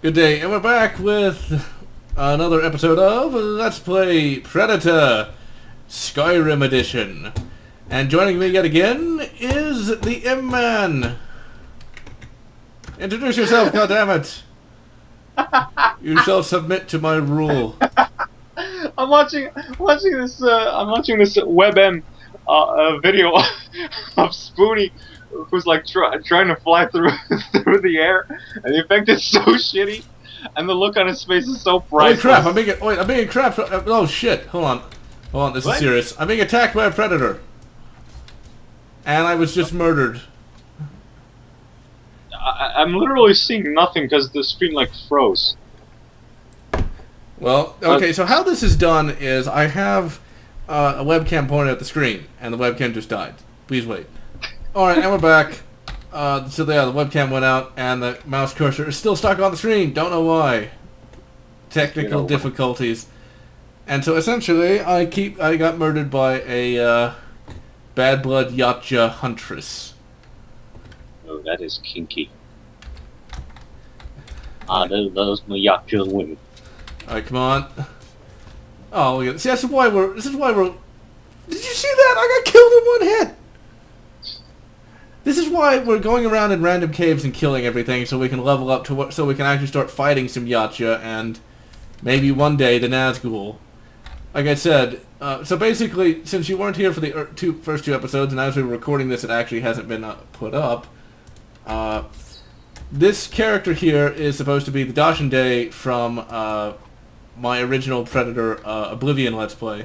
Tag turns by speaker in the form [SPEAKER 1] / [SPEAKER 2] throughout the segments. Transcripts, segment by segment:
[SPEAKER 1] Good day, and we're back with another episode of Let's Play Predator Skyrim Edition. And joining me yet again is the M-Man. Introduce yourself, goddammit! You shall submit to my rule.
[SPEAKER 2] I'm watching this WebM video of Spoonie, who's like trying to fly through through the air, and the effect is so shitty, and the look on his face is so priceless.
[SPEAKER 1] Holy crap! I'm being trapped. Oh shit! Hold on. This is serious. I'm being attacked by a predator, and I was just murdered.
[SPEAKER 2] I'm literally seeing nothing because the screen like froze.
[SPEAKER 1] Well, okay, so how this is done is I have a webcam pointed at the screen, and the webcam just died. Please wait. Alright, and we're back. So yeah, the webcam went out, and the mouse cursor is still stuck on the screen. Don't know why. Technical difficulties. And so essentially, I got murdered by a bad blood Yautja huntress.
[SPEAKER 2] Oh, that is kinky. Those my Yautja women.
[SPEAKER 1] Alright, come on. Oh, look at this. See, this is why we're... Did you see that? I got killed in one hit! This is why we're going around in random caves and killing everything, so we can level up to so we can actually start fighting some Yautja and maybe one day the Nazgul. Like I said, so basically, since you weren't here for the first two episodes, and as we were recording this, it actually hasn't been put up. This character here is supposed to be the Dashende from my original Predator Oblivion Let's Play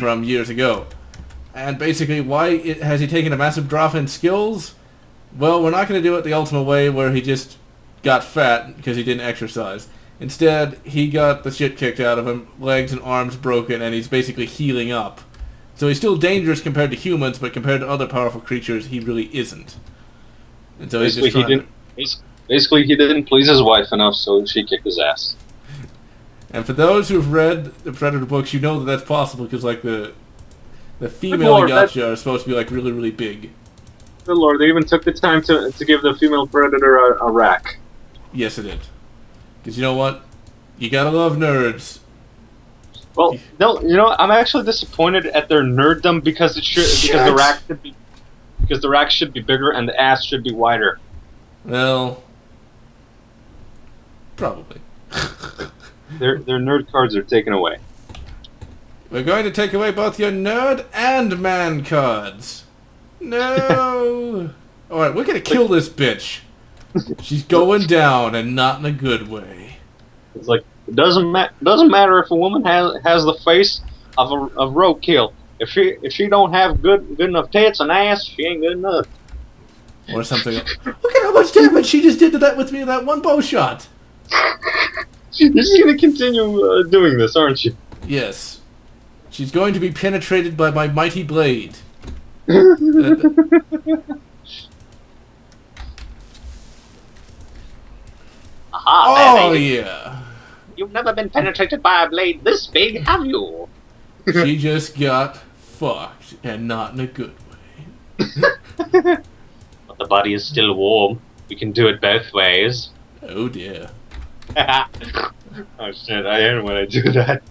[SPEAKER 1] from years ago. And basically, why has he taken a massive drop in skills? Well, we're not going to do it the ultimate way where he just got fat because he didn't exercise. Instead, he got the shit kicked out of him, legs and arms broken, and he's basically healing up. So he's still dangerous compared to humans, but compared to other powerful creatures, he really isn't. And so
[SPEAKER 2] basically, he didn't please his wife enough, so she kicked his ass. And
[SPEAKER 1] for those who've read the Predator books, you know that that's possible because, like, the female Yautja are supposed to be, like, really, really big.
[SPEAKER 2] Good lord, they even took the time to give the female Predator a rack.
[SPEAKER 1] Yes, it did. Because you know what? You gotta love nerds.
[SPEAKER 2] Well, no, you know, I'm actually disappointed at their nerddom because the rack should be bigger and the ass should be wider.
[SPEAKER 1] Well, probably.
[SPEAKER 2] Their nerd cards are taken away.
[SPEAKER 1] We're going to take away both your nerd and man cards. No. All right, we're gonna kill this bitch. She's going down, and not in a good way.
[SPEAKER 2] It's like it doesn't matter if a woman has the face of roadkill. If she don't have good enough tits and ass, she ain't good enough.
[SPEAKER 1] Or something. Look at how much damage she just did to that with me in that one bow shot.
[SPEAKER 2] You're just gonna continue doing this, aren't you?
[SPEAKER 1] Yes. She's going to be penetrated by my mighty blade.
[SPEAKER 2] Aha,
[SPEAKER 1] oh, yeah.
[SPEAKER 2] You've never been penetrated by a blade this big, have you?
[SPEAKER 1] She just got fucked, and not in a good way.
[SPEAKER 2] But the body is still warm. We can do it both ways.
[SPEAKER 1] Oh, dear.
[SPEAKER 2] Oh, shit, I hate when I do that.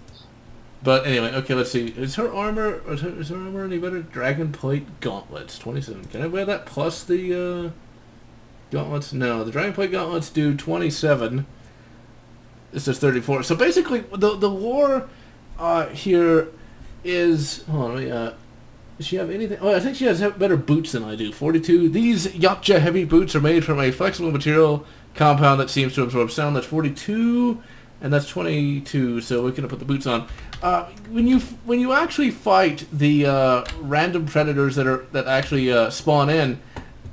[SPEAKER 1] But anyway, okay, let's see. Is her armor any better? Dragon Plate Gauntlets, 27. Can I wear that plus the gauntlets? No, the Dragon Plate Gauntlets do 27. This is 34. So basically, the lore here is... Hold on, does she have anything? Oh, I think she has better boots than I do. 42. These Yautja heavy boots are made from a flexible material compound that seems to absorb sound. That's 42. And that's 22, so we're gonna put the boots on. When you actually fight the random predators that actually spawn in,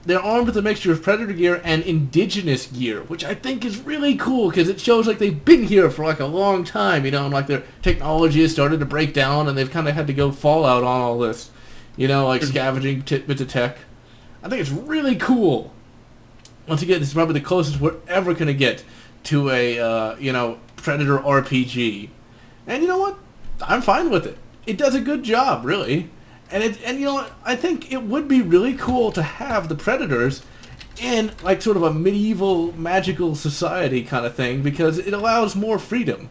[SPEAKER 1] they're armed with a mixture of predator gear and indigenous gear, which I think is really cool because it shows like they've been here for like a long time, you know, and like their technology has started to break down, and they've kind of had to go fallout on all this, you know, like scavenging bits of tech. I think it's really cool. Once again, this is probably the closest we're ever gonna get to a Predator RPG, and you know what? I'm fine with it. It does a good job, really, and you know what? I think it would be really cool to have the Predators in like sort of a medieval magical society kind of thing because it allows more freedom.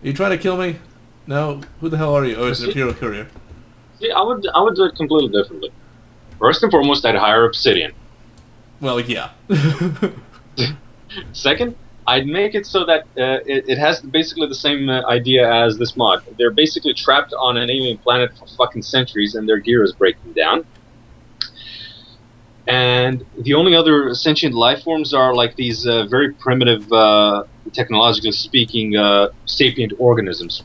[SPEAKER 1] Are you trying to kill me? No? Who the hell are you? Oh, it's an Imperial Courier.
[SPEAKER 2] See, I would do it completely differently. First and foremost, I'd hire Obsidian.
[SPEAKER 1] Well, yeah.
[SPEAKER 2] Second, I'd make it so that it has basically the same idea as this mod. They're basically trapped on an alien planet for fucking centuries, and their gear is breaking down. And the only other sentient life forms are like these very primitive, technologically speaking, sapient organisms,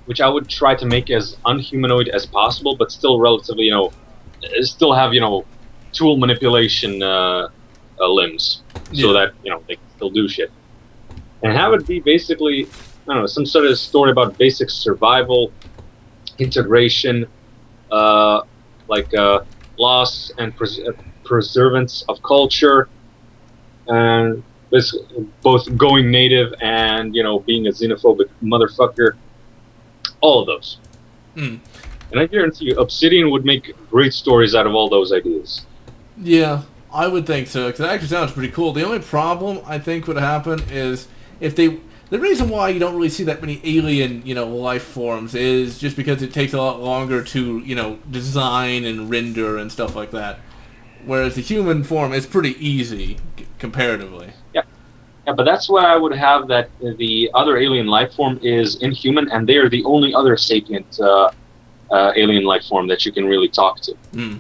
[SPEAKER 2] which I would try to make as unhumanoid as possible, but still relatively, still have, tool manipulation limbs, so that, they can still do shit. And have it be basically, I don't know, some sort of story about basic survival, integration, loss and preservance of culture, and both going native and, being a xenophobic motherfucker. All of those. And I guarantee you, Obsidian would make great stories out of all those ideas.
[SPEAKER 1] Yeah, I would think so, because it actually sounds pretty cool. The only problem I think would happen is if they... The reason why you don't really see that many alien, life forms is just because it takes a lot longer to, design and render and stuff like that. Whereas the human form is pretty easy, comparatively.
[SPEAKER 2] Yeah, but that's why I would have that the other alien life form is inhuman, and they are the only other sapient alien life form that you can really talk to.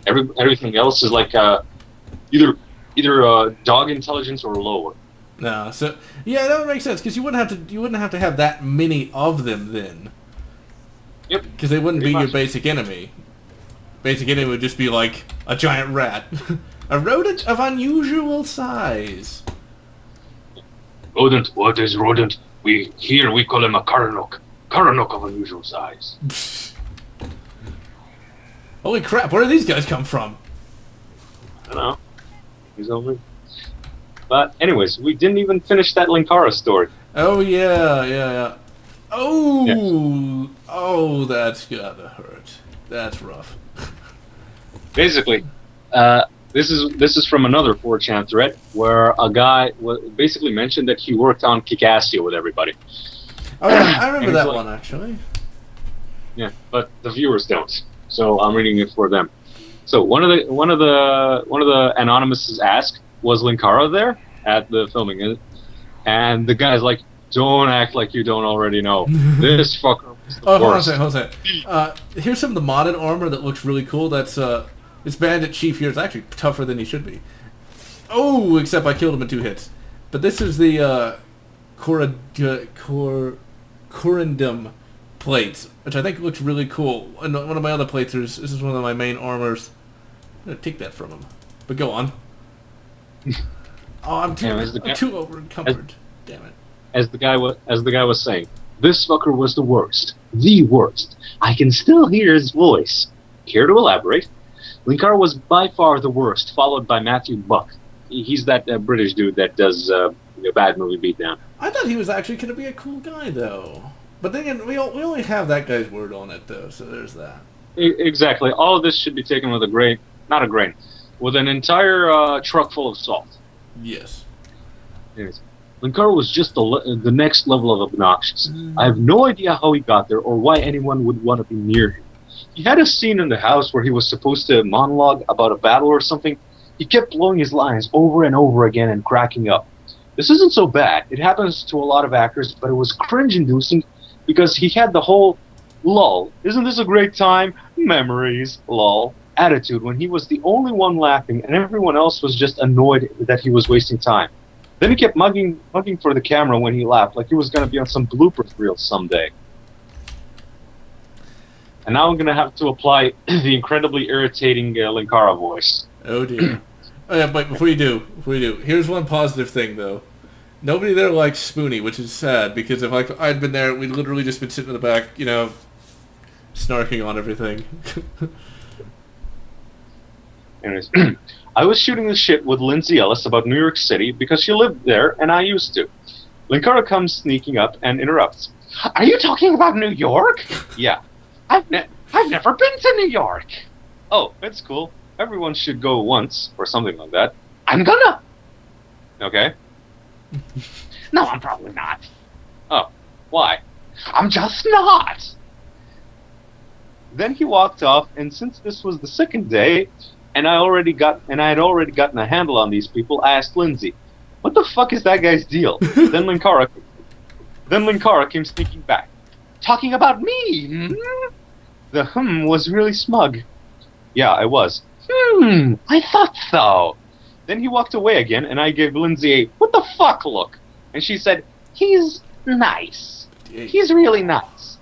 [SPEAKER 2] Everything else is like either dog intelligence or lower.
[SPEAKER 1] No, so yeah, that would make sense because you wouldn't have to have that many of them then.
[SPEAKER 2] Yep.
[SPEAKER 1] Because they wouldn't be your basic enemy. Basic enemy would just be like a giant rat, a rodent of unusual size.
[SPEAKER 2] Rodent? What is rodent? We call him a Karanok. Karanok of unusual size.
[SPEAKER 1] Holy crap! Where do these guys come from?
[SPEAKER 2] I don't know. He's over. But anyways, we didn't even finish that Linkara story.
[SPEAKER 1] Oh yeah. Oh, yes. Oh, that's gotta hurt. That's rough.
[SPEAKER 2] Basically, this is from another 4chan thread where a guy basically mentioned that he worked on Kikastio with everybody.
[SPEAKER 1] Oh yeah, I remember that one actually.
[SPEAKER 2] Yeah, but the viewers don't, so I'm reading it for them. So one of the anonymouses asked, was Linkara there at the filming? And the guy's like, don't act like you don't already know. This fucker was the worst.
[SPEAKER 1] Hold on a second. Here's some of the modded armor that looks really cool. That's this Bandit Chief here is actually tougher than he should be. Oh, except I killed him in 2 hits. But this is the Corundum plates, which I think looks really cool. And one of my other plates, this is one of my main armors. I'm gonna take that from him. But go on. Oh, I'm too over-encumbered. Damn it.
[SPEAKER 2] As the guy was saying, this fucker was the worst. The worst. I can still hear his voice. Care to elaborate? Linkara was by far the worst, followed by Matthew Buck. He's that British dude that does bad movie beatdown.
[SPEAKER 1] I thought he was actually going to be a cool guy, though. But then again, we only have that guy's word on it, though, so there's that.
[SPEAKER 2] Exactly. All of this should be taken with with an entire truck full of salt.
[SPEAKER 1] Yes.
[SPEAKER 2] Anyways, Linkara was just the next level of obnoxious. I have no idea how he got there or why anyone would want to be near him. He had a scene in the house where he was supposed to monologue about a battle or something. He kept blowing his lines over and over again and cracking up. This isn't so bad. It happens to a lot of actors, but it was cringe-inducing because he had the whole lol, isn't this a great time? Memories, lol, attitude when he was the only one laughing and everyone else was just annoyed that he was wasting time. Then he kept mugging for the camera when he laughed, like he was going to be on some bloopers reel someday. And now I'm going to have to apply the incredibly irritating Linkara voice.
[SPEAKER 1] Oh dear. Oh yeah, but before you do, here's one positive thing though. Nobody there likes Spoonie, which is sad, because if I'd been there, we'd literally just been sitting in the back, snarking on everything.
[SPEAKER 2] Anyways, I was shooting the shit with Lindsay Ellis about New York City because she lived there and I used to. Linkara comes sneaking up and interrupts. Are you talking about New York? Yeah. I've never been to New York. Oh, that's cool. everyone should go once, or something like that. I'm gonna! Okay? No, I'm probably not. Oh, why? I'm just not! Then he walked off, and since this was the second day, and I had already gotten a handle on these people, I asked Lindsay, what the fuck is that guy's deal? Then Linkara came sneaking back. Talking about me! The was really smug. Yeah, I was. I thought so. Then he walked away again, and I gave Lindsay a what the fuck look. And she said, he's nice. He's really nice.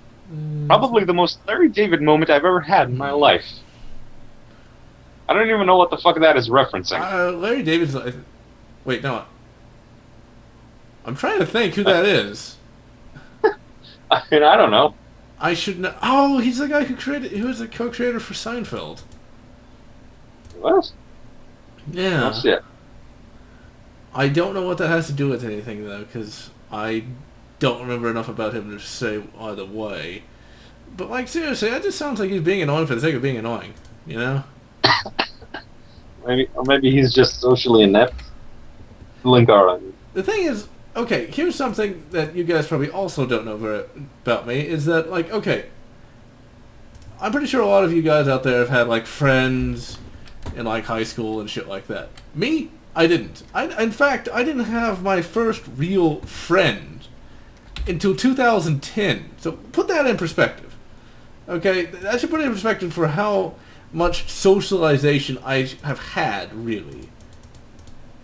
[SPEAKER 2] Probably the most Larry David moment I've ever had in my life. I don't even know what the fuck that is referencing.
[SPEAKER 1] Larry David's... Wait, no. I'm trying to think who that is.
[SPEAKER 2] I mean, I don't know.
[SPEAKER 1] I should know. Oh, he's the guy who was the co-creator for Seinfeld.
[SPEAKER 2] What?
[SPEAKER 1] Yeah.
[SPEAKER 2] Oh, shit.
[SPEAKER 1] I don't know what that has to do with anything, though, because I don't remember enough about him to say either way. But, like, seriously, that just sounds like he's being annoying for the sake of being annoying, you know?
[SPEAKER 2] Maybe he's just socially inept. Linkara.
[SPEAKER 1] The thing is, okay, here's something that you guys probably also don't know about me, is that, like, okay, I'm pretty sure a lot of you guys out there have had, like, friends in, like, high school and shit like that. Me? I didn't. In fact, I didn't have my first real friend until 2010. So put that in perspective. Okay? That should put it in perspective for how much socialization I have had, really.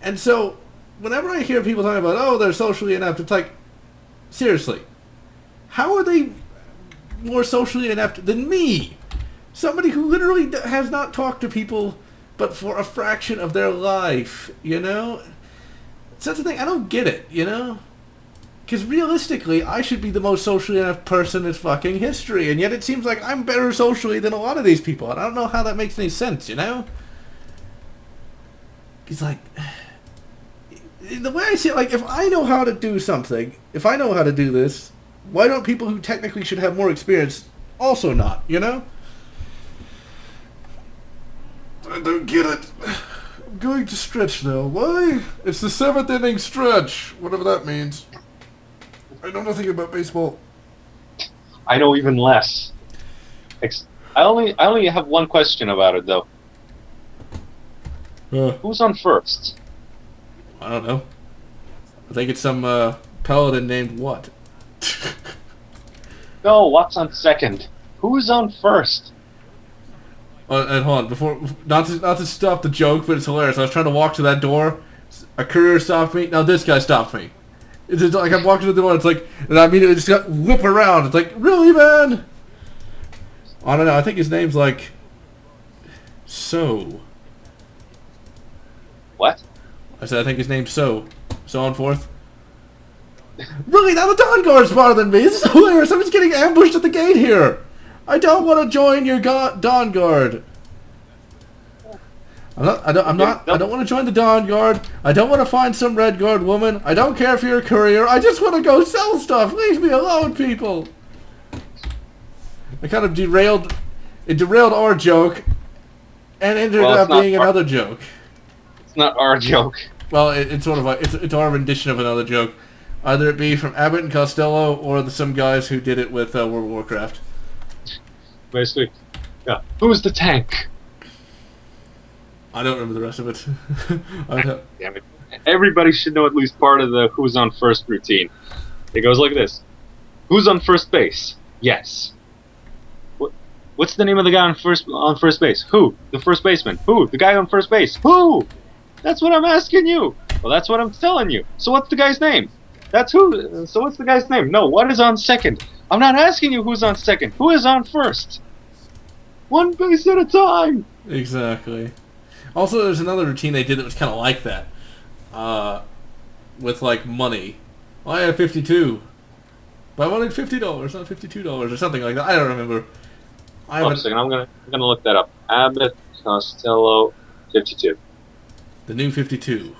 [SPEAKER 1] And so, whenever I hear people talking about, oh, they're socially inept, it's like, seriously, how are they more socially inept than me? Somebody who literally has not talked to people but for a fraction of their life, you know? It's such a thing. I don't get it, you know? Because realistically, I should be the most socially inept person in fucking history, and yet it seems like I'm better socially than a lot of these people, and I don't know how that makes any sense, you know? It's like... The way I see it, like, if I know how to do something, if I know how to do this, why don't people who technically should have more experience also not, you know? I don't get it. I'm going to stretch now. Why? It's the 7th inning stretch, whatever that means. I know nothing about baseball.
[SPEAKER 2] I know even less. I only have one question about it, though. Who's on first?
[SPEAKER 1] I don't know. I think it's some paladin named what?
[SPEAKER 2] No, what's on second? Who's on first?
[SPEAKER 1] And hold on, before not to stop the joke, but it's hilarious. I was trying to walk to that door. A courier stopped me. Now this guy stopped me. It's just like I'm walking to the door. It's like, and I immediately just got whip around. It's like, really, man? I don't know. I think his name's like So.
[SPEAKER 2] What?
[SPEAKER 1] I said I think his name's So on forth. Really? Now the Dawn Guard's smarter than me. This is hilarious. I'm just getting ambushed at the gate here. I don't want to join your Dawn Guard. I don't want to join the Dawn Guard. I don't want to find some Red Guard woman. I don't care if you're a courier. I just want to go sell stuff. Leave me alone, people. I kind of derailed our joke, and ended up being another joke.
[SPEAKER 2] It's not our joke.
[SPEAKER 1] Well, it's sort of like it's our rendition of another joke. Either it be from Abbott and Costello, or some guys who did it with World of Warcraft.
[SPEAKER 2] Basically, yeah. Who's the tank?
[SPEAKER 1] I don't remember the rest of it.
[SPEAKER 2] Damn it. Everybody should know at least part of the who's on first routine. It goes like this. Who's on first base? Yes. What's the name of the guy on first base? Who? The first baseman. Who? The guy on first base. Who? That's what I'm asking you. Well, that's what I'm telling you. So what's the guy's name? That's who. So what's the guy's name? No, what is on second? I'm not asking you who's on second. Who is on first? One base at a time.
[SPEAKER 1] Exactly. Also, there's another routine they did that was kind of like that. With, like, money. I have 52. But I wanted $50, not $52, or something like that. I don't remember.
[SPEAKER 2] Hold on a second. I'm gonna look that up. Abbott Costello 52.
[SPEAKER 1] The new 52.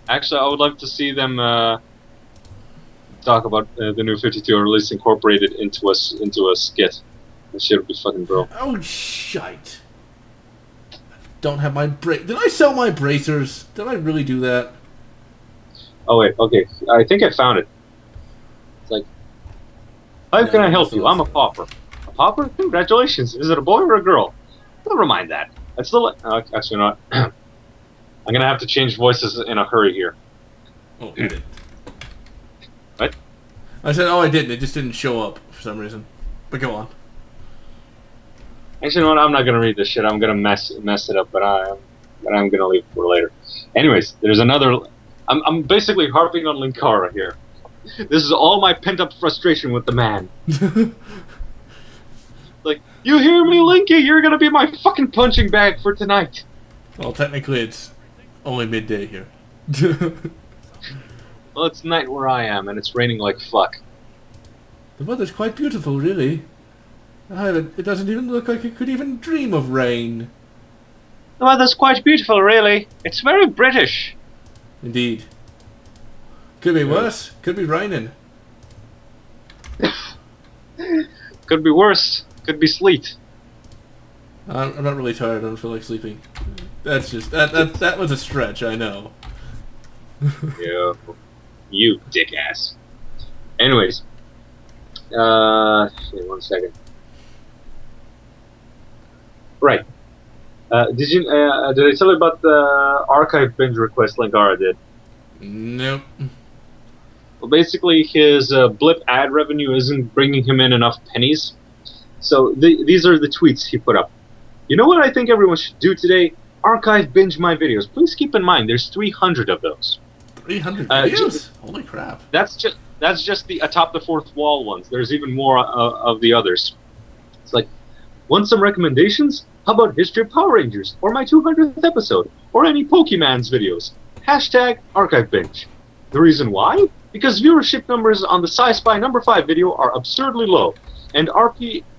[SPEAKER 2] Actually, I would like to see them talk about the new 52, or at least incorporate it into a skit. That shit would be fucking bro.
[SPEAKER 1] Oh, shite. don't have my Did I sell my bracers? Did I really do that?
[SPEAKER 2] Oh wait, okay. I think I found it. It's like, how can I help you? I'm a pauper. A pauper? Congratulations. Is it a boy or a girl? Never mind that. It's still. Actually, not. I'm gonna have to change voices in a hurry here.
[SPEAKER 1] Oh, you did.
[SPEAKER 2] What?
[SPEAKER 1] I said, oh, I didn't. It just didn't show up for some reason. But go on.
[SPEAKER 2] Actually, no, I'm not gonna read this shit. I'm gonna mess it up, but I'm gonna leave it for later. Anyways, there's another. I'm basically harping on Linkara here. This is all my pent-up frustration with the man. Like, you hear me, Linky? You're gonna be my fucking punching bag for tonight.
[SPEAKER 1] Well, technically, it's only midday here.
[SPEAKER 2] Well, it's night where I am, and it's raining like fuck.
[SPEAKER 1] The weather's quite beautiful, really. It doesn't even look like it could even dream of rain.
[SPEAKER 2] The weather's quite beautiful, really. It's very British.
[SPEAKER 1] Indeed. Could be worse. Could be raining.
[SPEAKER 2] Could be worse. Could be sleet.
[SPEAKER 1] I'm not really tired. I don't feel like sleeping. That's just that was a stretch. I know.
[SPEAKER 2] Yeah. You dick ass. Anyways. Wait 1 second. Right. Did I tell you about the archive binge request Linkara did?
[SPEAKER 1] Nope.
[SPEAKER 2] Well, basically, his blip ad revenue isn't bringing him in enough pennies. So these are the tweets he put up. You know what I think everyone should do today? Archive binge my videos. Please keep in mind, there's 300 of those.
[SPEAKER 1] 300 videos? Holy crap!
[SPEAKER 2] That's just the atop the fourth wall ones. There's even more of the others. It's like, want some recommendations? How about History of Power Rangers, or my 200th episode, or any Pokemon's videos? Hashtag archive binge. The reason why? Because viewership numbers on the Sci-Spy number 5 video are absurdly low, and RPMs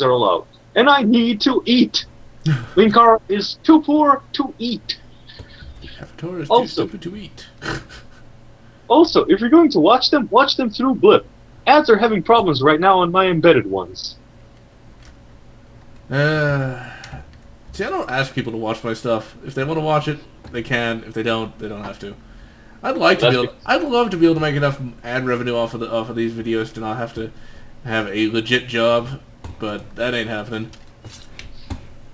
[SPEAKER 2] are low, and I need to eat. Linkara is too poor to eat.
[SPEAKER 1] Avatar is too stupid to eat.
[SPEAKER 2] Also, if you're going to watch them through Blip. Ads are having problems right now on my embedded ones.
[SPEAKER 1] See, I don't ask people to watch my stuff. If they want to watch it, they can. If they don't have to. I'd love to be able to make enough ad revenue off of these videos to not have to have a legit job, but that ain't happening.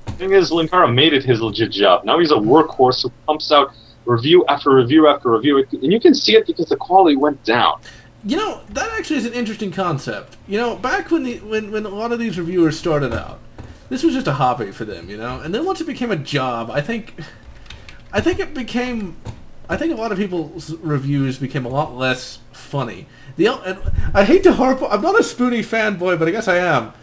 [SPEAKER 2] The thing is, Linkara made it his legit job. Now he's a workhorse who pumps out review after review after review, and you can see it because the quality went down.
[SPEAKER 1] You know, that actually is an interesting concept. You know, back when a lot of these reviewers started out, this was just a hobby for them, you know? And then once it became a job, I think a lot of people's reviews became a lot less funny. And I hate to harp, I'm not a Spoony fanboy, but I guess I am.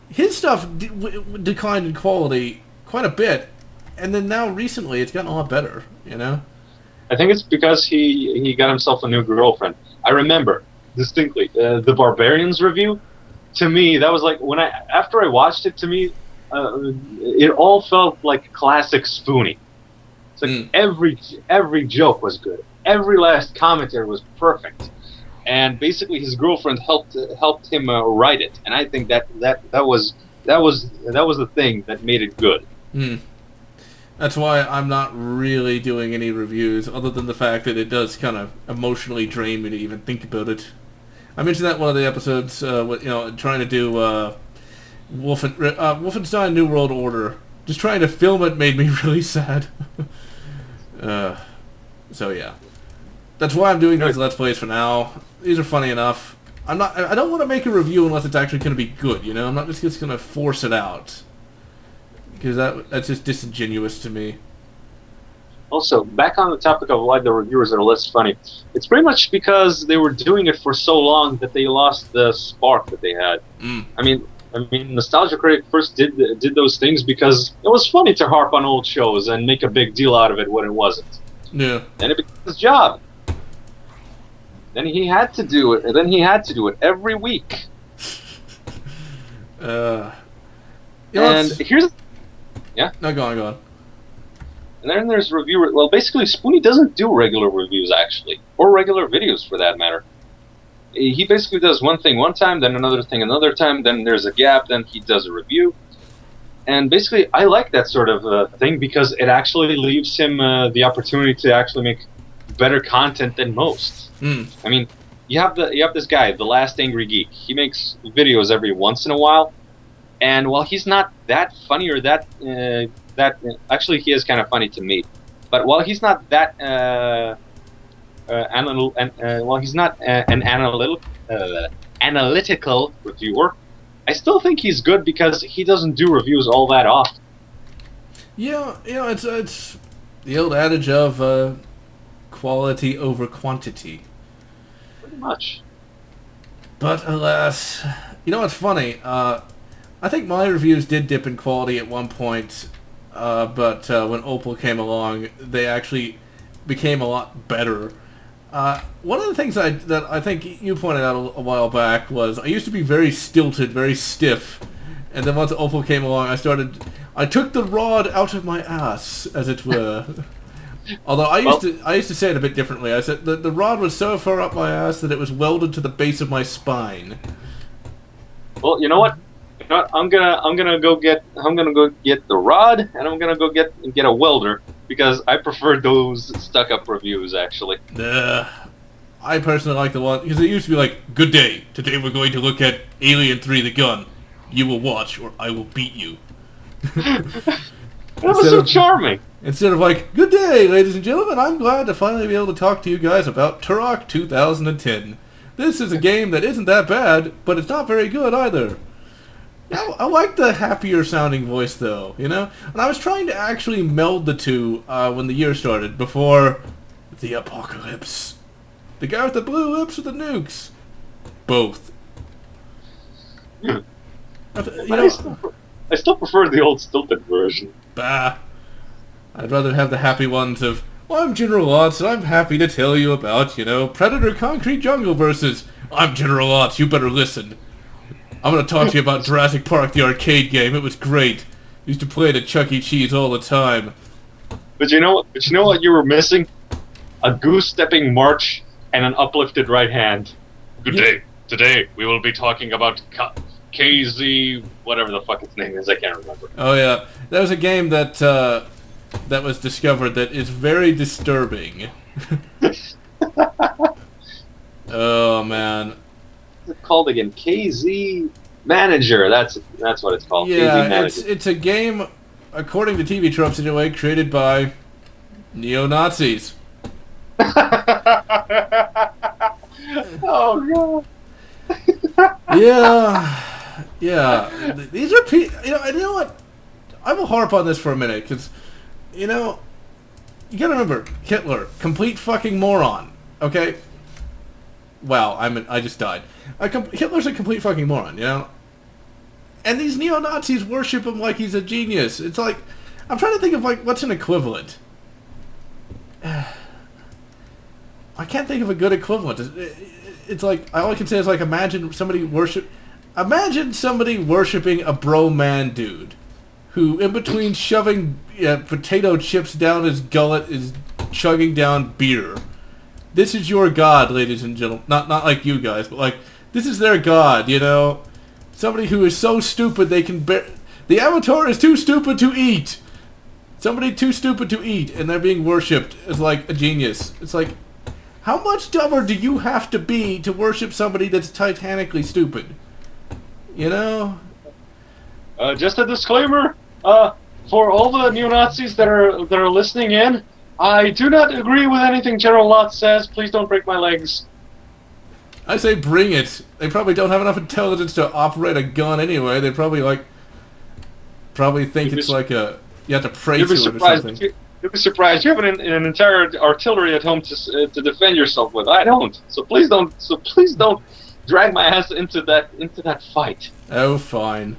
[SPEAKER 1] His stuff declined in quality quite a bit, and then now recently it's gotten a lot better, you know?
[SPEAKER 2] I think it's because he got himself a new girlfriend. I remember distinctly the Barbarians review. To me, that was like after I watched it. To me, it all felt like classic Spoony. It's like every joke was good. Every last commentary was perfect, and basically his girlfriend helped him write it. And I think that was the thing that made it good.
[SPEAKER 1] That's why I'm not really doing any reviews, other than the fact that it does kind of emotionally drain me to even think about it. I mentioned that in one of the episodes, trying to do Wolfenstein New World Order. Just trying to film it made me really sad. So yeah, that's why I'm doing these Let's Plays for now. These are funny enough. I don't want to make a review unless it's actually going to be good. You know, I'm not just going to force it out. Because that's just disingenuous to me.
[SPEAKER 2] Also, back on the topic of why the reviewers are less funny, it's pretty much because they were doing it for so long that they lost the spark that they had. I mean, Nostalgia Critic first did those things because it was funny to harp on old shows and make a big deal out of it when it wasn't.
[SPEAKER 1] Yeah.
[SPEAKER 2] Then it became his job. Then he had to do it. And then he had to do it every week. And here's. Yeah?
[SPEAKER 1] No, go on.
[SPEAKER 2] And then there's reviewer. Well, basically, Spoony doesn't do regular reviews, actually. Or regular videos, for that matter. He basically does one thing one time, then another thing another time, then there's a gap, then he does a review. And basically, I like that sort of thing because it actually leaves him the opportunity to actually make better content than most. I mean, you have this guy, the Last Angry Geek. He makes videos every once in a while, and while he's not that funny or actually he is kind of funny to me, but while he's not that while he's not an analytical reviewer, I still think he's good because he doesn't do reviews all that often.
[SPEAKER 1] Yeah, it's the old adage of quality over quantity.
[SPEAKER 2] Pretty much.
[SPEAKER 1] But alas, you know what's funny? I think my reviews did dip in quality at one point, but when Opal came along, they actually became a lot better. One of the things that I think you pointed out a while back was I used to be very stilted, very stiff, and then once Opal came along, I took the rod out of my ass, as it were. Although I used to say it a bit differently. I said the rod was so far up my ass that it was welded to the base of my spine.
[SPEAKER 2] Well, you know what? I'm gonna go get the rod, and I'm gonna go get a welder because I prefer those stuck-up reviews actually.
[SPEAKER 1] I personally like the one because it used to be like, "Good day. Today we're going to look at Alien 3: The Gun. You will watch, or I will beat you."
[SPEAKER 2] That was so charming.
[SPEAKER 1] Instead of like, "Good day, ladies and gentlemen. I'm glad to finally be able to talk to you guys about Turok 2010. This is a game that isn't that bad, but it's not very good either." I like the happier sounding voice though, you know? And I was trying to actually meld the two when the year started, before the apocalypse. The guy with the blue lips with the nukes. Both.
[SPEAKER 2] I still prefer the old stilted version.
[SPEAKER 1] Bah. I'd rather have the happy ones of, "Well, I'm General Otts, and I'm happy to tell you about, Predator Concrete Jungle versus, I'm General Otts, you better listen. I'm going to talk to you about Jurassic Park, the arcade game. It was great. Used to play it at Chuck E. Cheese all the time."
[SPEAKER 2] But you know what you were missing? A goose-stepping march and an uplifted right hand. Good day. Today we will be talking about KZ, whatever the fuck its name is. I can't remember.
[SPEAKER 1] Oh yeah, that was a game that was discovered that is very disturbing. Oh man.
[SPEAKER 2] What's it called again? KZ Manager. That's what it's called.
[SPEAKER 1] Yeah,
[SPEAKER 2] KZ Manager.
[SPEAKER 1] it's a game, according to TV tropes anyway, created by neo-Nazis.
[SPEAKER 2] Oh god.
[SPEAKER 1] Yeah. These are you know what? I will harp on this for a minute because, you gotta remember Hitler, complete fucking moron. Okay. Wow, I just died. Hitler's a complete fucking moron, And these neo-Nazis worship him like he's a genius. It's like, I'm trying to think of what's an equivalent. I can't think of a good equivalent. It's like, all I can say is like, imagine somebody worshiping a bro man dude, who in between shoving potato chips down his gullet is chugging down beer. This is your god, ladies and gentlemen. Not like you guys, but this is their god, Somebody who is so stupid they can bear... The Avatar is too stupid to eat! Somebody too stupid to eat, and they're being worshipped as like a genius. It's like, how much dumber do you have to be to worship somebody that's titanically stupid?
[SPEAKER 2] Just a disclaimer, for all the neo-Nazis that are listening in, I do not agree with anything General Lott says. Please don't break my legs.
[SPEAKER 1] I say bring it. They probably don't have enough intelligence to operate a gun anyway. They probably think it's like you have to pray to it or something.
[SPEAKER 2] You'll be surprised. You have an entire artillery at home to defend yourself with. I don't. So please don't drag my ass into that fight.
[SPEAKER 1] Oh, fine.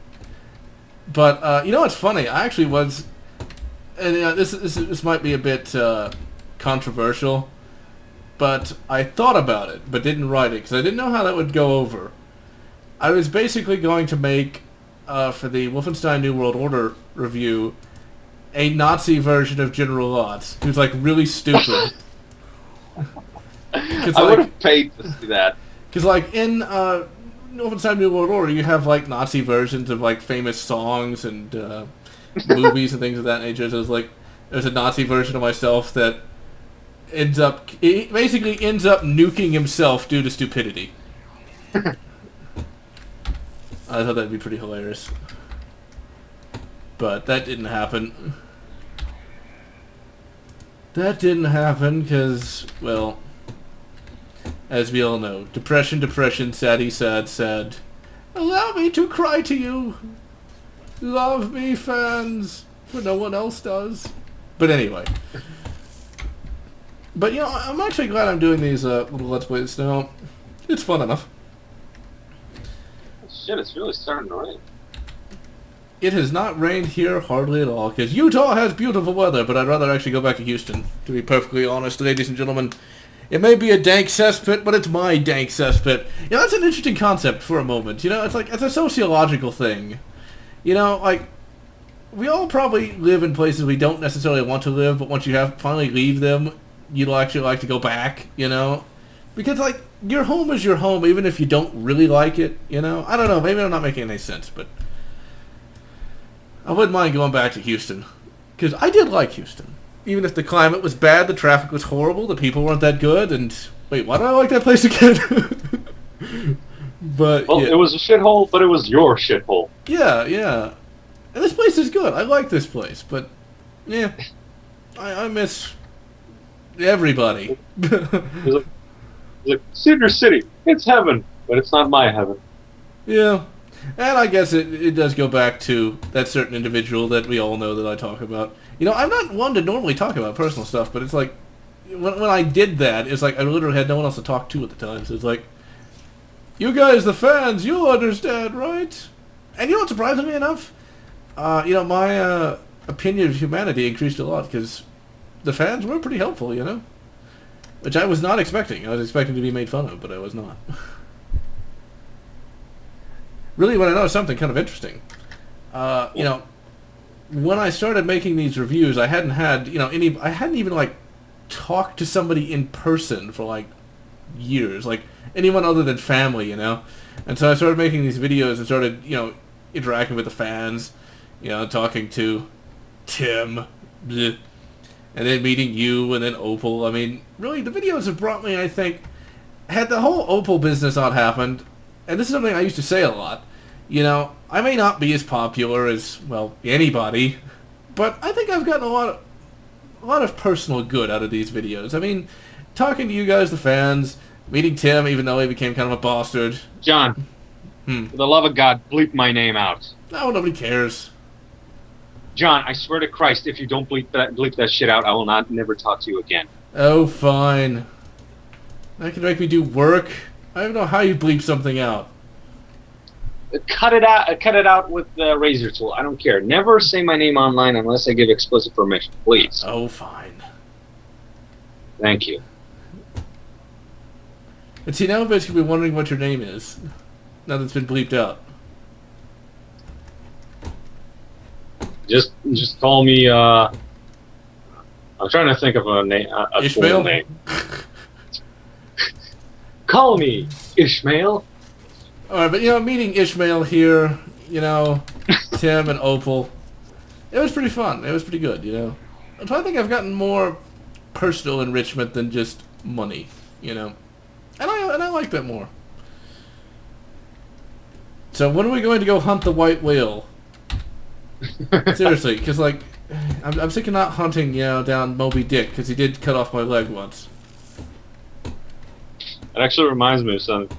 [SPEAKER 1] But you know what's funny? I actually was, and this might be a bit controversial, but I thought about it, but didn't write it because I didn't know how that would go over. I was basically going to make for the Wolfenstein New World Order review a Nazi version of General Lott, who's really stupid.
[SPEAKER 2] I would have paid to see that.
[SPEAKER 1] Because in Wolfenstein New World Order, you have like Nazi versions of like famous songs and movies and things of that nature. So it's like there's a Nazi version of myself that basically ends up nuking himself due to stupidity. I thought that'd be pretty hilarious. But that didn't happen. That didn't happen because, well, as we all know, depression, saddy, sad. Allow me to cry to you. Love me, fans, for no one else does. But anyway. But, I'm actually glad I'm doing these little Let's Plays now. It's fun enough.
[SPEAKER 2] Shit, it's really starting to rain.
[SPEAKER 1] It has not rained here hardly at all, because Utah has beautiful weather, but I'd rather actually go back to Houston, to be perfectly honest, ladies and gentlemen. It may be a dank cesspit, but it's my dank cesspit. That's an interesting concept for a moment. It's like, it's a sociological thing. We all probably live in places we don't necessarily want to live, but once you finally leave them, you'd actually like to go back, Because, your home is your home, even if you don't really like it, I don't know, maybe I'm not making any sense, but I wouldn't mind going back to Houston. Because I did like Houston. Even if the climate was bad, the traffic was horrible, the people weren't that good, and... Wait, why do I like that place again? But,
[SPEAKER 2] well,
[SPEAKER 1] yeah.
[SPEAKER 2] It was a shithole, but it was your shithole.
[SPEAKER 1] Yeah. And this place is good. I like this place, but... Yeah. I miss... everybody.
[SPEAKER 2] It was like, Cedar City, it's heaven, but it's not my heaven.
[SPEAKER 1] Yeah. And I guess it does go back to that certain individual that we all know that I talk about. I'm not one to normally talk about personal stuff, but it's like, when I did that, it's like I literally had no one else to talk to at the time. So it's like, you guys, the fans, you'll understand, right? And what, surprisingly enough, my opinion of humanity increased a lot, because the fans were pretty helpful, Which I was not expecting. I was expecting to be made fun of, but I was not. Really want to know something kind of interesting. When I started making these reviews, I hadn't had, I hadn't even, talked to somebody in person for, years. Anyone other than family, And so I started making these videos and started, interacting with the fans, talking to Tim, bleh, and then meeting you, and then Opal. I mean, really, the videos have brought me, I think, had the whole Opal business not happened, and this is something I used to say a lot, I may not be as popular as, well, anybody, but I think I've gotten a lot of personal good out of these videos. I mean, talking to you guys, the fans, meeting Tim, even though he became kind of a bastard.
[SPEAKER 2] John, for the love of God, bleep my name out.
[SPEAKER 1] No, nobody cares.
[SPEAKER 2] John, I swear to Christ, if you don't bleep that shit out, I will never talk to you again.
[SPEAKER 1] Oh, fine. That can make me do work. I don't know how you bleep something out.
[SPEAKER 2] Cut it out. Cut it out with the razor tool. I don't care. Never say my name online unless I give explicit permission, please.
[SPEAKER 1] Oh, fine.
[SPEAKER 2] Thank you.
[SPEAKER 1] And see, now I'm basically wondering what your name is. Now that it's been bleeped out.
[SPEAKER 2] Just call me. I'm trying to think of a name. A
[SPEAKER 1] Ishmael?
[SPEAKER 2] full name. Call me Ishmael.
[SPEAKER 1] Alright, but meeting Ishmael here, Tim and Opal, it was pretty fun. It was pretty good, So I think I've gotten more personal enrichment than just money, And I like that more. So when are we going to go hunt the white whale? Seriously, because I'm sick of not hunting, down Moby Dick, because he did cut off my leg once.
[SPEAKER 2] It actually reminds me of something.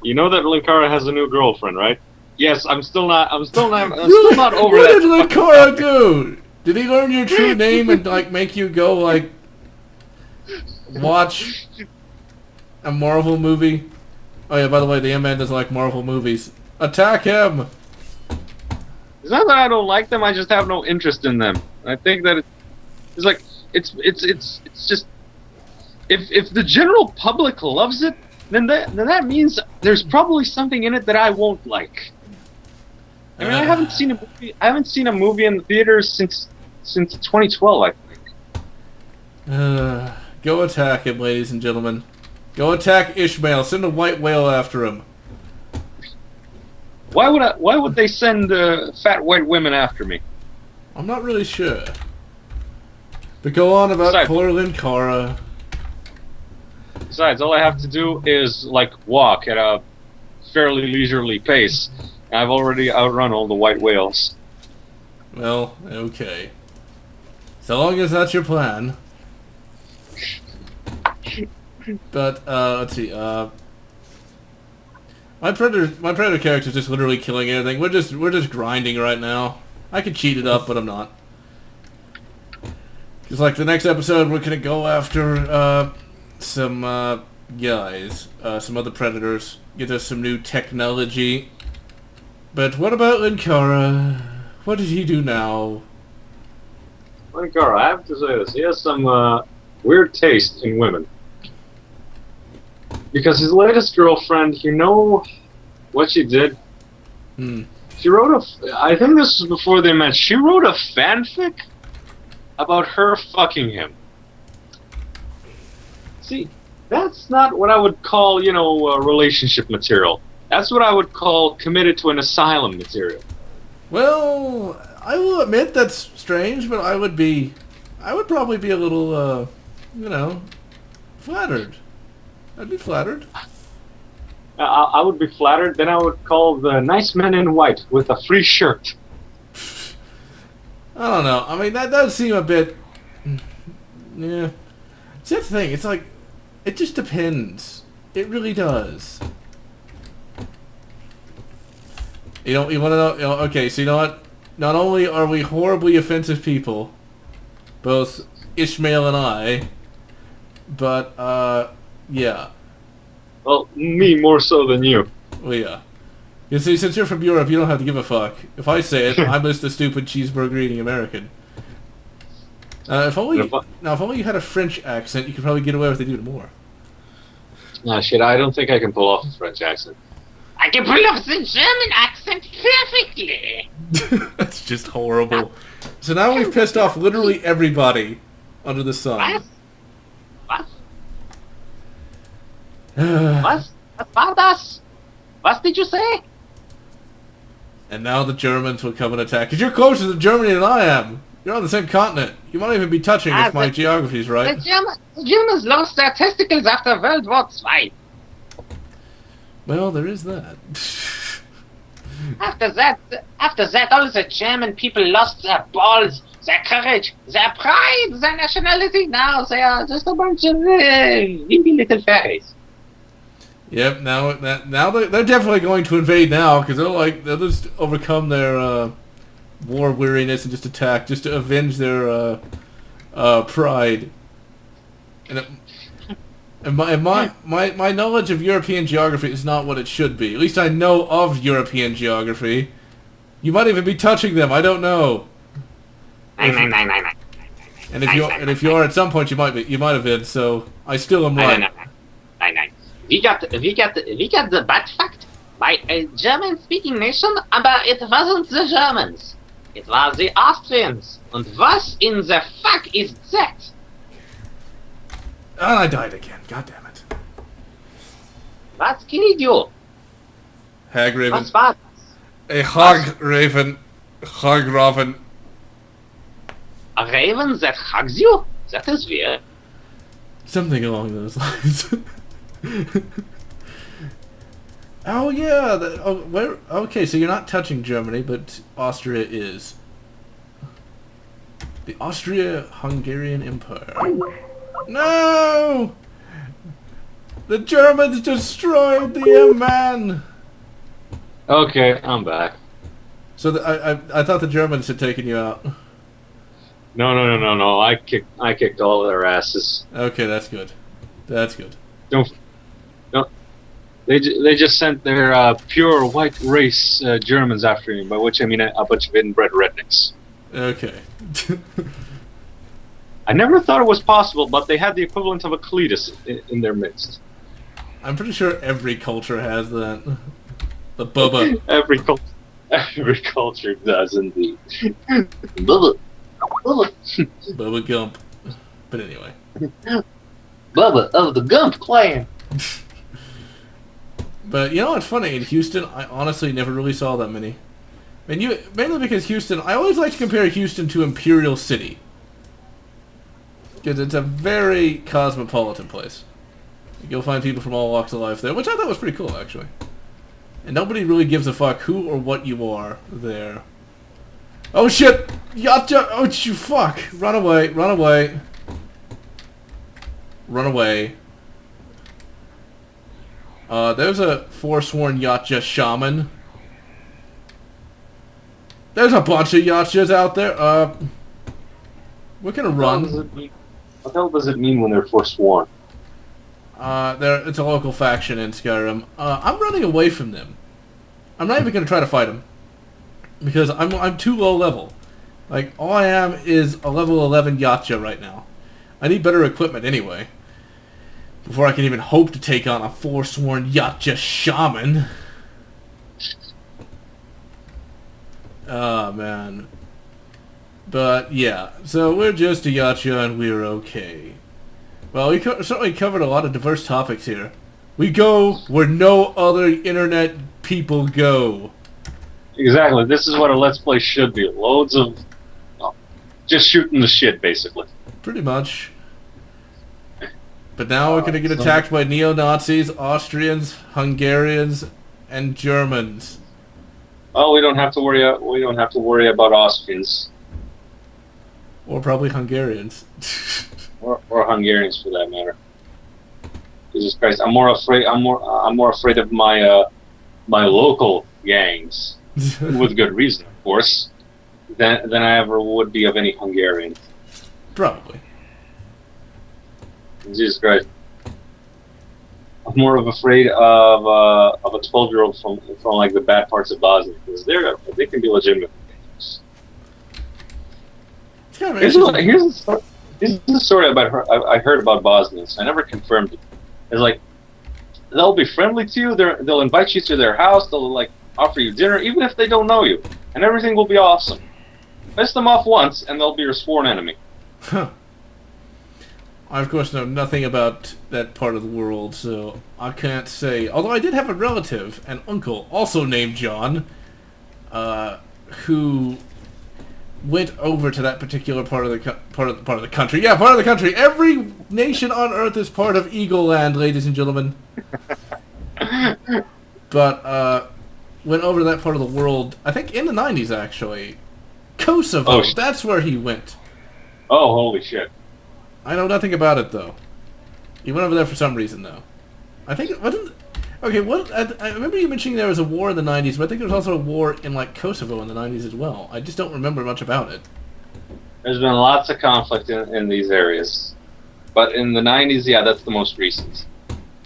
[SPEAKER 2] You know that Linkara has a new girlfriend, right? Yes, I'm still not over
[SPEAKER 1] What
[SPEAKER 2] that.
[SPEAKER 1] did Linkara do? Did he learn your true name and make you go watch a Marvel movie? Oh yeah, by the way, the M-Man doesn't like Marvel movies. Attack him!
[SPEAKER 2] It's not that I don't like them. I just have no interest in them. I think that it's just if the general public loves it, then that means there's probably something in it that I won't like. I mean, I haven't seen a movie in the theaters since 2012. I think.
[SPEAKER 1] Go attack him, ladies and gentlemen. Go attack Ishmael. Send a white whale after him.
[SPEAKER 2] Why would they send fat white women after me?
[SPEAKER 1] I'm not really sure. But go on about
[SPEAKER 2] Besides-
[SPEAKER 1] poor Linkara.
[SPEAKER 2] Besides, all I have to do is like walk at a fairly leisurely pace. I've already outrun all the white whales.
[SPEAKER 1] Well, okay. So long as that's your plan. But let's see. My predator character is just literally killing everything. We're just grinding right now. I could cheat it up, but I'm not. Just like the next episode, we're gonna go after some guys, some other predators. Get us some new technology. But what about Linkara? What did he do now?
[SPEAKER 2] Linkara, I have to say this. He has some weird taste in women. Because his latest girlfriend, you know what she did? She wrote I think this was before they met. She wrote a fanfic about her fucking him. See, that's not what I would call, relationship material. That's what I would call committed to an asylum material.
[SPEAKER 1] Well, I will admit that's strange, but I would probably be a little, flattered. I'd be flattered.
[SPEAKER 2] I would be flattered. Then I would call the nice men in white with a free shirt.
[SPEAKER 1] I don't know. I mean, that does seem a bit... Yeah. See, that's the thing. It's like... It just depends. It really does. You want to know... Okay, so you know what? Not only are we horribly offensive people, both Ishmael and I, but, yeah.
[SPEAKER 2] Well, me more so than you.
[SPEAKER 1] Well, yeah. You see, since you're from Europe, you don't have to give a fuck. If I say it, I'm just a stupid cheeseburger-eating American. If only you had a French accent, you could probably get away with it even more.
[SPEAKER 2] Nah, shit, I don't think I can pull off a French accent.
[SPEAKER 3] I can pull off the German accent perfectly.
[SPEAKER 1] That's just horrible. So now we've pissed off literally everybody under the sun.
[SPEAKER 3] Was war das? What did you say?
[SPEAKER 1] And now the Germans will come and attack. Because you're closer to Germany than I am. You're on the same continent. You might even be touching if my geography's right.
[SPEAKER 3] The Germans lost their testicles after World War II.
[SPEAKER 1] Well, there is that.
[SPEAKER 3] After that, all the German people lost their balls, their courage, their pride, their nationality. Now they are just a bunch of wimpy little fairies.
[SPEAKER 1] Yep. Now they're definitely going to invade now because they'll just overcome their war weariness and just attack, just to avenge their pride. And my knowledge of European geography is not what it should be. At least I know of European geography. You might even be touching them. I don't know. And if you are at some point, you might have been. So I still am right.
[SPEAKER 3] We got the bad fact by a German-speaking nation, but it wasn't the Germans. It was the Austrians. And what in the fuck is that?
[SPEAKER 1] And I died again. God damn it.
[SPEAKER 3] What killed you?
[SPEAKER 1] Hagraven.
[SPEAKER 3] What was
[SPEAKER 1] A Hagraven. Hagraven.
[SPEAKER 3] a raven that hugs you? That is weird.
[SPEAKER 1] Something along those lines. Oh yeah. Okay, so you're not touching Germany, but Austria is. The Austria-Hungarian Empire. No! The Germans destroyed the M-Man!
[SPEAKER 2] Okay, I'm back.
[SPEAKER 1] So I thought the Germans had taken you out.
[SPEAKER 2] No. I kicked all their asses.
[SPEAKER 1] Okay, that's good. That's good.
[SPEAKER 2] Don't. They just sent their pure white race Germans after me, by which I mean a bunch of inbred rednecks.
[SPEAKER 1] Okay.
[SPEAKER 2] I never thought it was possible, but they had the equivalent of a Cletus in their midst.
[SPEAKER 1] I'm pretty sure every culture has that. The Bubba.
[SPEAKER 2] Every culture does indeed. Bubba.
[SPEAKER 1] Bubba Gump. But anyway.
[SPEAKER 3] Bubba of the Gump clan.
[SPEAKER 1] But you know what's funny? In Houston, I honestly never really saw that many. And mainly because Houston, I always like to compare Houston to Imperial City. Because it's a very cosmopolitan place. You'll find people from all walks of life there, which I thought was pretty cool, actually. And nobody really gives a fuck who or what you are there. Oh shit! Yautja! Oh you fuck! Run away! Run away! Run away. There's a forsworn Yautja shaman. There's a bunch of Yautjas out there. We're gonna run.
[SPEAKER 2] What the hell does it mean when they're forsworn?
[SPEAKER 1] It's a local faction in Skyrim. I'm running away from them. I'm not even gonna try to fight them. Because I'm too low level. Like, all I am is a level 11 Yautja right now. I need better equipment anyway. Before I can even hope to take on a forsworn Yautja shaman. Oh, man. But, yeah. So, we're just a Yautja and we're okay. Well, we certainly covered a lot of diverse topics here. We go where no other internet people go.
[SPEAKER 2] Exactly. This is what a Let's Play should be. Loads of... just shooting the shit, basically.
[SPEAKER 1] Pretty much. But now we're going to get attacked by neo-Nazis, Austrians, Hungarians, and Germans.
[SPEAKER 2] Oh, we don't have to worry. We don't have to worry about Austrians
[SPEAKER 1] Or probably Hungarians.
[SPEAKER 2] or Hungarians, for that matter. Jesus Christ! I'm more afraid. I'm more afraid of my my local gangs, with good reason, of course, than I ever would be of any Hungarian.
[SPEAKER 1] Probably.
[SPEAKER 2] Jesus Christ. I'm more of afraid of a 12-year-old from like the bad parts of Bosnia, because they can be legitimate. Here's the story about I heard about Bosnians. I never confirmed it. It's like they'll be friendly to you. They'll invite you to their house. They'll like offer you dinner, even if they don't know you, and everything will be awesome. Piss them off once, and they'll be your sworn enemy.
[SPEAKER 1] Huh. I, of course, know nothing about that part of the world, so I can't say. Although I did have a relative, an uncle, also named John, who went over to that particular part of the country. Yeah, part of the country. Every nation on Earth is part of Eagle Land, ladies and gentlemen. But went over to that part of the world. I think in the 90s, actually. Kosovo.
[SPEAKER 2] Oh,
[SPEAKER 1] that's where he went.
[SPEAKER 2] Oh, holy shit.
[SPEAKER 1] I know nothing about it, though. He went over there for some reason, though. I think it wasn't... Okay, I remember you mentioning there was a war in the 90s, but I think there was also a war in, like, Kosovo in the 90s as well. I just don't remember much about it.
[SPEAKER 2] There's been lots of conflict in these areas. But in the 90s, yeah, that's the most recent.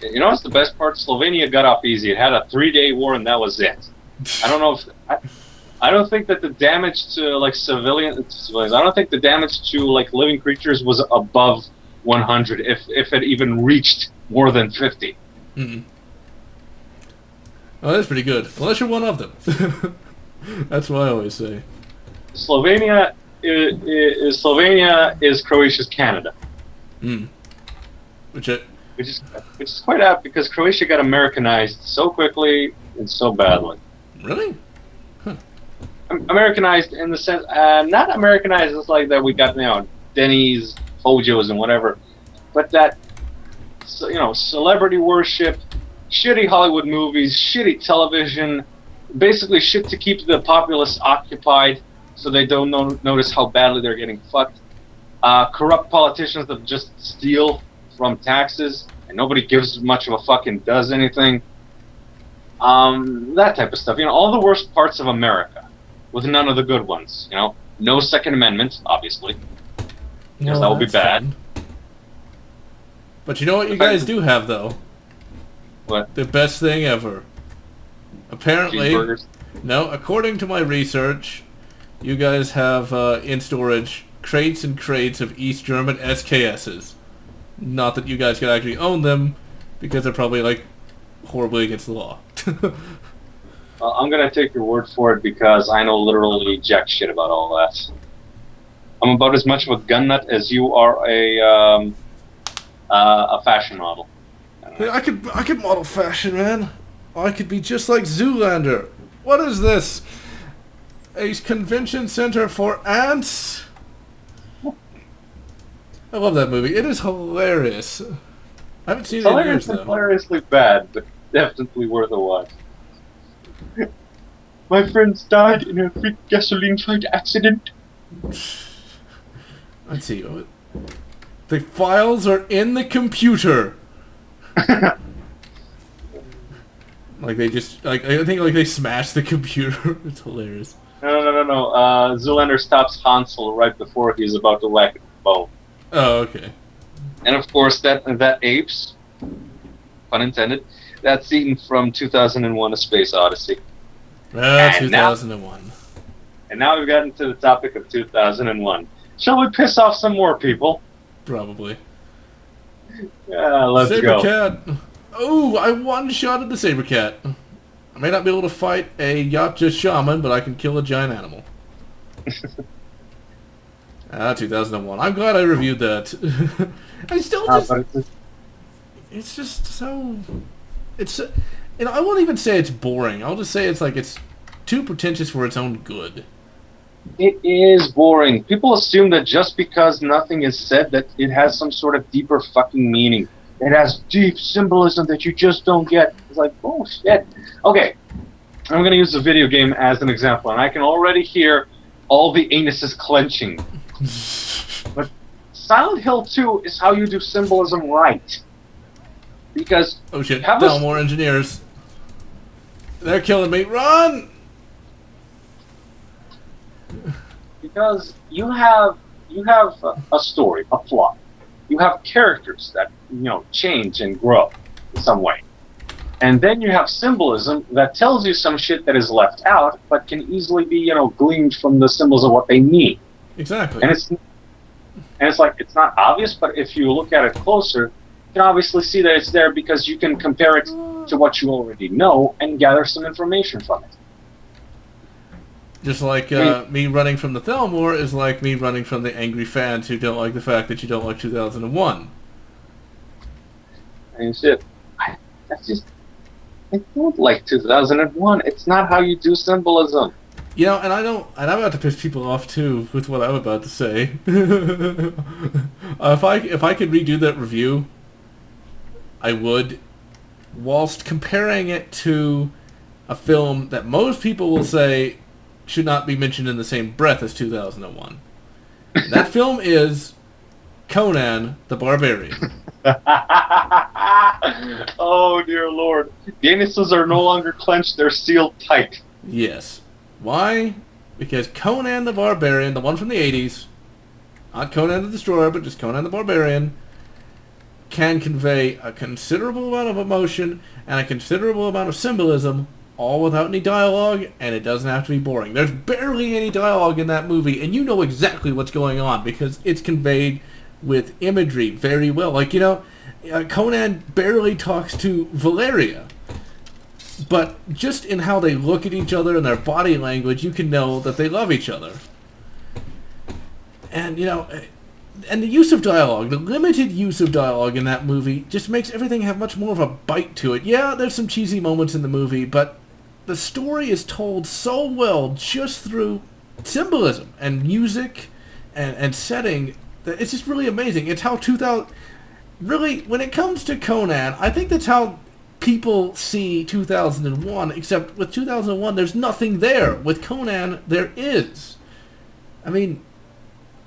[SPEAKER 2] You know what's the best part? Slovenia got off easy. It had a 3-day war, and that was it. I don't know if... I don't think that the damage to like civilians. I don't think the damage to like living creatures was above 100, if it even reached more than 50.
[SPEAKER 1] Mm-mm. Oh, that's pretty good. Unless you're one of them. That's what I always say.
[SPEAKER 2] Slovenia is Croatia's Canada.
[SPEAKER 1] Mm. Which
[SPEAKER 2] is quite apt because Croatia got Americanized so quickly and so badly.
[SPEAKER 1] Really?
[SPEAKER 2] Americanized in the sense, not Americanized as like that we got, Denny's, Hojos, and whatever, but that, celebrity worship, shitty Hollywood movies, shitty television, basically shit to keep the populace occupied so they don't notice how badly they're getting fucked. Corrupt politicians that just steal from taxes and nobody gives much of a fucking does anything. That type of stuff. All the worst parts of America. With none of the good ones, No Second Amendment, obviously. Because that would be bad.
[SPEAKER 1] Fun. But you know what you guys do have, though?
[SPEAKER 2] What?
[SPEAKER 1] The best thing ever. Apparently...
[SPEAKER 2] Cheeseburgers?
[SPEAKER 1] No, according to my research, you guys have, in storage, crates and crates of East German SKSs. Not that you guys could actually own them, because they're probably, like, horribly against the law.
[SPEAKER 2] I'm gonna take your word for it because I know literally jack shit about all that. I'm about as much of a gun nut as you are a fashion model.
[SPEAKER 1] I could model fashion, man. I could be just like Zoolander. What is this? A convention center for ants? I love that movie. It is hilarious. I haven't seen it in years, though.
[SPEAKER 2] Hilariously bad, but definitely worth a watch. My friends died in a freak gasoline fight accident.
[SPEAKER 1] Let's see. The files are in the computer. Like they just I think like they smashed the computer. It's hilarious.
[SPEAKER 2] No. Zoolander stops Hansel right before he's about to whack it with the bone.
[SPEAKER 1] Oh, okay.
[SPEAKER 2] And of course that apes, pun intended, that scene from 2001: A Space Odyssey.
[SPEAKER 1] 2001.
[SPEAKER 2] And now we've gotten to the topic of 2001. Shall we piss off some more people?
[SPEAKER 1] Probably.
[SPEAKER 2] Yeah, let's
[SPEAKER 1] Saber
[SPEAKER 2] go.
[SPEAKER 1] cat. Oh, I one-shotted the saber cat. I may not be able to fight a Yautja shaman, but I can kill a giant animal. 2001. I'm glad I reviewed that. I still just... It's just so... It's... I won't even say it's boring. I'll just say it's too pretentious for its own good.
[SPEAKER 2] It is boring. People assume that just because nothing is said that it has some sort of deeper fucking meaning. It has deep symbolism that you just don't get. It's like, oh shit. Okay, I'm going to use the video game as an example, and I can already hear all the anuses clenching. But Silent Hill 2 is how you do symbolism right. Because...
[SPEAKER 1] Oh shit, no more engineers. They're killing me. Run!
[SPEAKER 2] Because you have a story, a plot. You have characters that, change and grow in some way. And then you have symbolism that tells you some shit that is left out, but can easily be, gleaned from the symbols of what they mean.
[SPEAKER 1] Exactly.
[SPEAKER 2] And it's like, it's not obvious, but if you look at it closer, you can obviously see that it's there because you can compare it to what you already know and gather some information from it.
[SPEAKER 1] Just like me running from the Thelmore is like me running from the angry fans who don't like the fact that you don't like 2001.
[SPEAKER 2] And shit, I don't like 2001. It's not how you do symbolism.
[SPEAKER 1] And I'm about to piss people off too with what I'm about to say. If I could redo that review, I would, whilst comparing it to a film that most people will say should not be mentioned in the same breath as 2001. That film is Conan the Barbarian.
[SPEAKER 2] Oh dear Lord. The anuses are no longer clenched, they're sealed tight.
[SPEAKER 1] Yes. Why? Because Conan the Barbarian, the one from the 80s, not Conan the Destroyer, but just Conan the Barbarian, can convey a considerable amount of emotion and a considerable amount of symbolism, all without any dialogue, and it doesn't have to be boring. There's barely any dialogue in that movie, and you know exactly what's going on because it's conveyed with imagery very well. Like, Conan barely talks to Valeria, but just in how they look at each other and their body language, you can know that they love each other. And, and the use of dialogue, the limited use of dialogue in that movie just makes everything have much more of a bite to it. Yeah, there's some cheesy moments in the movie, but the story is told so well just through symbolism and music and setting that it's just really amazing. It's how 2000... Really, when it comes to Conan, I think that's how people see 2001, except with 2001, there's nothing there. With Conan, there is. I mean,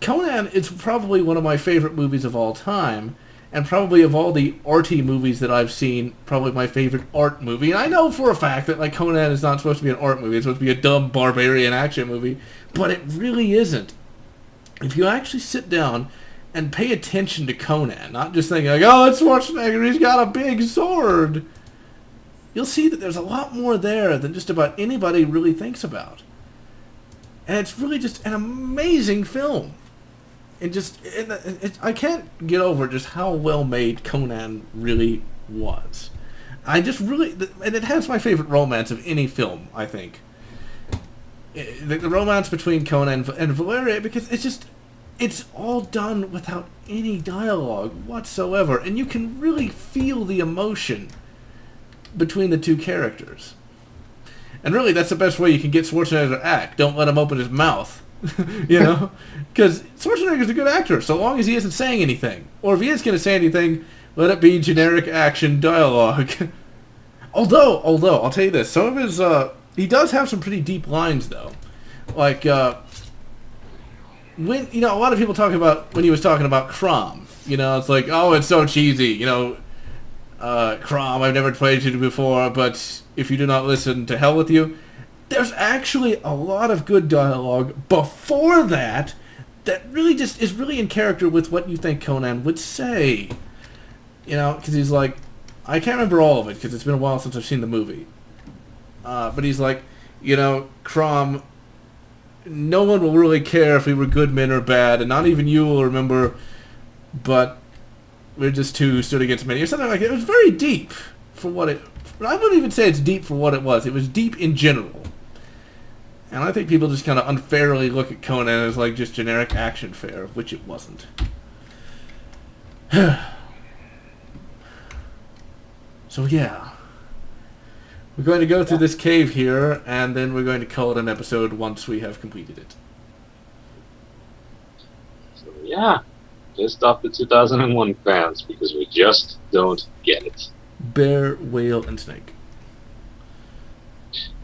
[SPEAKER 1] Conan is probably one of my favorite movies of all time, and probably of all the arty movies that I've seen, probably my favorite art movie. And I know for a fact that Conan is not supposed to be an art movie. It's supposed to be a dumb barbarian action movie, but it really isn't. If you actually sit down and pay attention to Conan, not just thinking oh, it's Schwarzenegger, he's got a big sword, you'll see that there's a lot more there than just about anybody really thinks about. And it's really just an amazing film. And I can't get over just how well made Conan really was. And it has my favorite romance of any film, I think. The romance between Conan and Valeria, because it's just, it's all done without any dialogue whatsoever, and you can really feel the emotion between the two characters. And really, that's the best way you can get Schwarzenegger to act. Don't let him open his mouth. You know? Because Schwarzenegger's a good actor, so long as he isn't saying anything. Or if he is going to say anything, let it be generic action dialogue. Although, I'll tell you this, some of his, he does have some pretty deep lines, though. Like, when, you know, a lot of people talk about, when he was talking about Crom, you know, it's like, oh, it's so cheesy, you know, Crom, I've never played you before, but if you do not listen, to hell with you. There's actually a lot of good dialogue before that really just is really in character with what you think Conan would say. You know, because he's like, I can't remember all of it because it's been a while since I've seen the movie. But he's like, you know, Crom, no one will really care if we were good men or bad, and not even you will remember, but we're just two stood against many, or something like that. It was very deep for what it... I wouldn't even say it's deep for what it was. It was deep in general. And I think people just kind of unfairly look at Conan as like just generic action fare, which it wasn't. So yeah. We're going to go through this cave here, and then we're going to call it an episode once we have completed it.
[SPEAKER 2] So yeah, pissed off the 2001 fans because we just don't get it.
[SPEAKER 1] Bear, whale, and snake.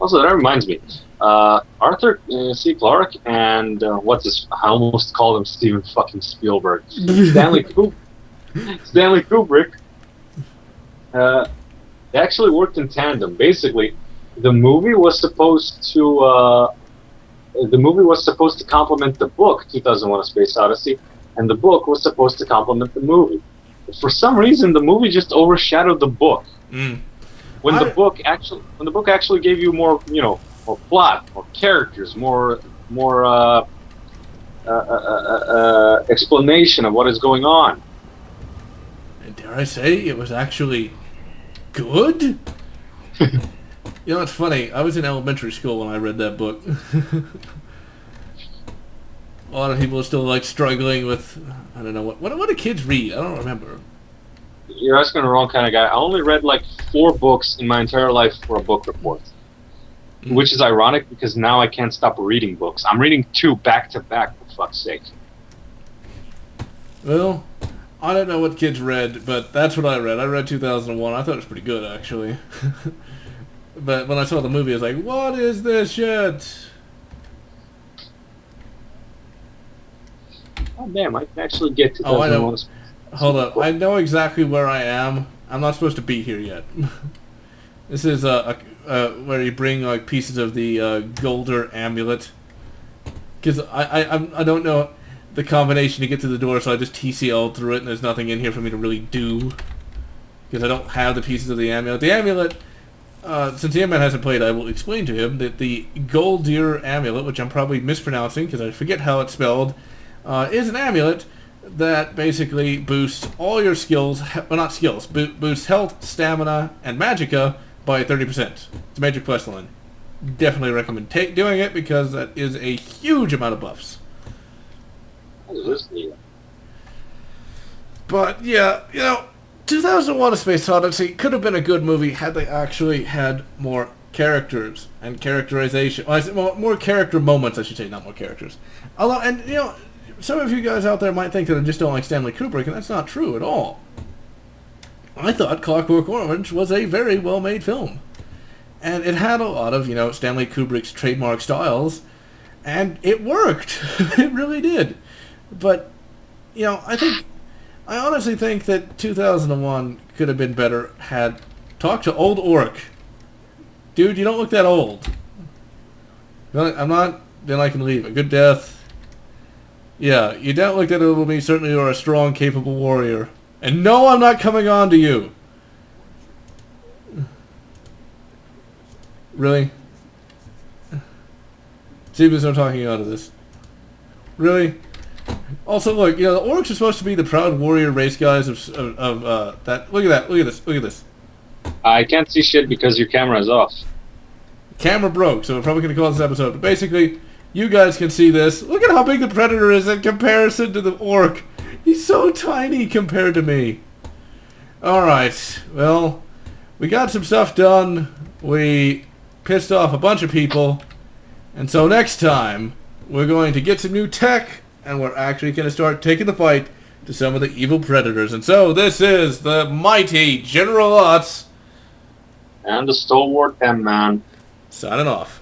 [SPEAKER 2] Also, that reminds me, Arthur C. Clarke and what's his? I almost called him Steven fucking Spielberg. Stanley Kubrick. They actually worked in tandem. Basically, the movie was supposed to complement the book 2001: A Space Odyssey, and the book was supposed to complement the movie. But for some reason, the movie just overshadowed the book. When the book actually gave you more, you know, more plot, more characters, more explanation of what is going on.
[SPEAKER 1] And dare I say, it was actually good? You know, it's funny. I was in elementary school when I read that book. A lot of people are still, like, struggling with, I don't know, what do kids read? I don't remember.
[SPEAKER 2] You're asking the wrong kind of guy. I only read, like, 4 books in my entire life for a book report. Which is ironic because now I can't stop reading books. I'm reading 2 back-to-back, for fuck's sake.
[SPEAKER 1] Well, I don't know what kids read, but that's what I read. I read 2001. I thought it was pretty good, actually. But when I saw the movie, I was like, what is this shit?
[SPEAKER 2] Oh, damn, I can actually get to
[SPEAKER 1] 2001. Oh, I know. Hold up. I know exactly where I am. I'm not supposed to be here yet. This is where you bring like pieces of the Golder amulet. Because I don't know the combination to get to the door, so I just TCL'd through it, and there's nothing in here for me to really do. Because I don't have the pieces of the amulet. The amulet, since the man hasn't played, I will explain to him that the Golder amulet, which I'm probably mispronouncing because I forget how it's spelled, is an amulet that basically boosts all your skills, well not skills, boosts health, stamina, and magicka by 30%. It's a major quest line. Definitely recommend doing it because that is a huge amount of buffs. But yeah, you know, 2001: A Space Odyssey could have been a good movie had they actually had more characters and characterization. Well, more character moments, I should say, not more characters. Although, and you know, some of you guys out there might think that I just don't like Stanley Kubrick, and that's not true at all. I thought Clockwork Orange was a very well-made film. And it had a lot of, you know, Stanley Kubrick's trademark styles, and it worked. It really did. But, you know, I honestly think that 2001 could have been better had... Talk to old Orc. Dude, you don't look that old. I'm not... Then I can leave. A good death... Yeah, you don't look that old to me. Certainly you are a strong, capable warrior. And no, I'm not coming on to you. Really? See, there's no talking out of this. Really? Also, look, you know, the orcs are supposed to be the proud warrior race guys of that. Look at that. Look at this. Look at this.
[SPEAKER 2] I can't see shit because your camera is off.
[SPEAKER 1] Camera broke, so we're probably going to call this episode. But basically, You guys can see this. Look at how big the Predator is in comparison to the Orc. He's so tiny compared to me. Alright, well, we got some stuff done. We pissed off a bunch of people. And so next time, we're going to get some new tech, and we're actually going to start taking the fight to some of the evil Predators. And so this is the mighty General Utz.
[SPEAKER 2] And the stalwart M-Man.
[SPEAKER 1] Signing off.